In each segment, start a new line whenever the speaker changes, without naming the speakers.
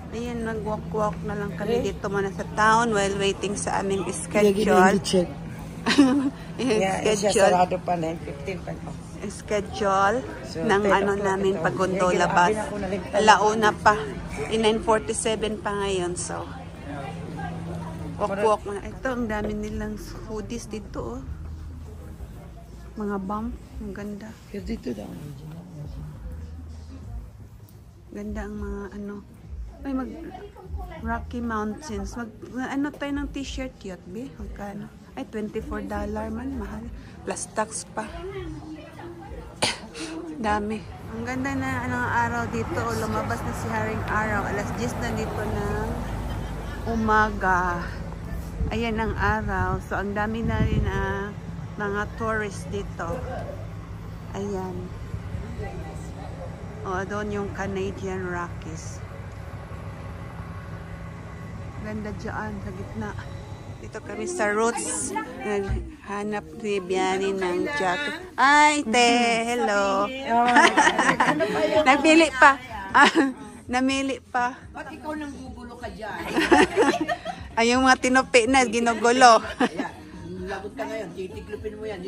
Ayan, nag-walk-walk na lang kami dito muna sa town while waiting sa aming schedule.
Sarado pa 9:15 pa.
Schedule ng ano namin pag-gondola bus. Alauna pa. 9:47 pa ngayon. So, walk-walk na. Ito, ang dami nilang hoodies dito. Oh. Mga bump. Ang ganda.
Dito daw.
Ganda ang mga ano. Ay, Rocky Mountains. Ano tayo ng t-shirt yun, be? Magkano? Ay, $24 man. Mahal. Plus tax pa. Dami. Ang ganda na anong araw dito. O, lumabas na si Haring Araw. Alas 10 na dito ng umaga. Ayan ang araw. So, ang dami na rin mga tourists dito. Ayan. O, doon yung Canadian Rockies. Ganda dyan sa gitna. Dito kami sa Roots. Naghanap ni Biani ng jacket. Ay, te! Hello! Nagpili pa. Namili pa.
Ba't ikaw nang gugulo ka dyan?
Ay, yung mga tinupi na, ginugulo.
Lagot ka ngayon, titiklupin mo yan.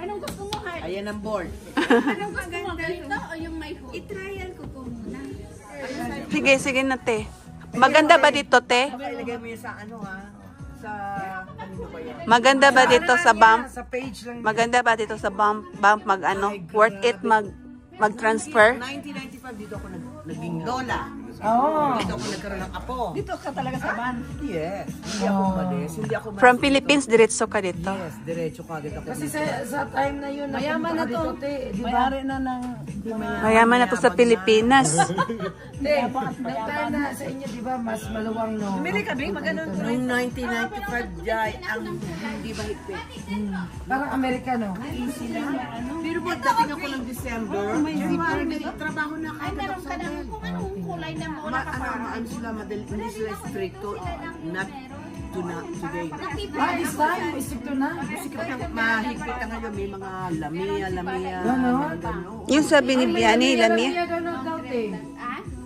Anong gusto mo, Hard?
Ayan ang board.
Anong gusto mo, dito o yung may hood? I-trial ko po muna.
Sige, sige na, te. Maganda ba dito, te?
Ilagay mo yan sa ano ha? Sa kanino ba yan?
Maganda ba dito sa bump?
Sa page lang.
Maganda ba dito sa bump mag ano? Worth it mag-transfer?
1995 dito ako naging lola. Dito ako nagkaroon ng apo.
Dito ka talaga sa van?
Yes. Hindi ako umalis. Hindi ako umalis.
From Philippines, diretso ka dito?
Yes, diretso ka agad ako.
Kasi sa time na yun, mayaman na to. Mayari na ng...
Mayaman na to sa Pilipinas.
Hindi, nung time na sa inyo, di ba, mas maluwang no? Bumili ka, Bing? Magano?
Noong 1995, Jai, ang hindi mahigpit.
Parang Amerikano.
Easy lang.
Pero po, dating ako ng December, trabaho na
Ay, meron ka na kung anong kulay na mo nakaparang.
ano sila, hindi sila stricto, not today.
This time, isip to na.
Mahigpit na ngayon, may mga lamia,
Ganon?
Yung sabi ni Biani, Lamia.
Lamia daw na daw, te.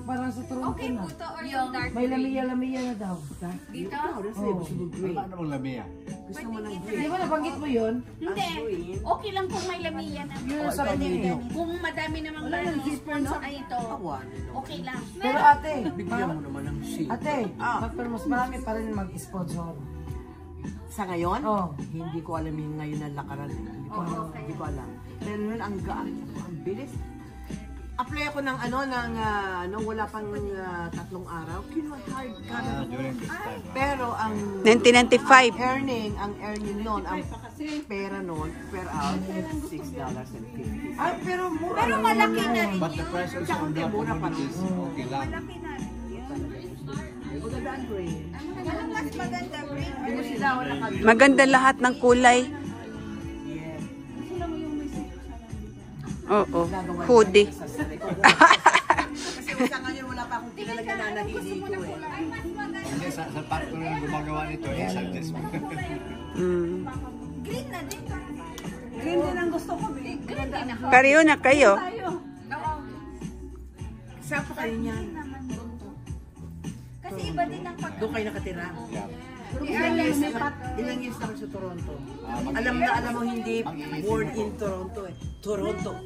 Parang sa Toronto
Okay,
na.
puto or yung dark
May
green?
lamia na daw.
Dito?
Paano mong lamia?
Gusto mo ng
Di ba nabanggit mo yun?
Hindi. Okay lang kung may lamiya na.
Yun ang sabi niya eh.
Kung madami namang sponsor ay ito, okay lang.
Pero ate,
Bigyan mo naman ng shit.
ate, pero mas marami pa rin mag-sponsor.
Sa ngayon,
Oh.
hindi ko alam yung ngayon na lakaran. Hindi ko alam. Pero yun, ang bilis. Apply ako ng wala pang 3 araw. Kinuha hard ka. Pero ang
1995.
earning noon, ang pera noon, per hour, $6.50.
Ay, pero mura.
Pero malaki na rin
But the
yun.
price also on that is okay lang.
Malaki na rin yun.
Maganda ang grade.
Anong mas maganda, green or
Hindi sila wala ka.
Maganda lahat ng kulay. Oo. Hoodie.
Kasi sa ngayon wala pa akong kinalagyan na nahili ko eh.
Hindi, sa factory na gumagawa nito, yung suggest mo.
green na din?
Green din ang gusto ko.
Green din ako.
Pareho na kayo.
Saan pa kayo niyan?
Kasi iba din ang pag...
Doon kayo nakatira?
Yeah.
Ilang years na ako sa Toronto? Alam mo hindi born in Toronto eh. Toronto.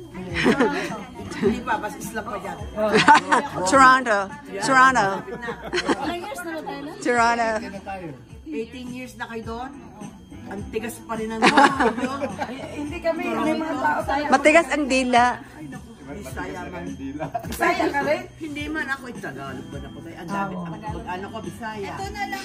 Hindi pa, bas islam pa dyan.
Toronto. Toronto.
Ilang years na ba tayo na?
Toronto.
18 years na kayo doon? Ang tigas pa rin ang doon.
Hindi kami, may mga tao tayo.
Matigas ang dila.
Bisaya man.
Bisaya ka rin?
Hindi man ako, Tagalog ba na po tayo? Ang dami, ano ko, Bisaya.
Ito na lang.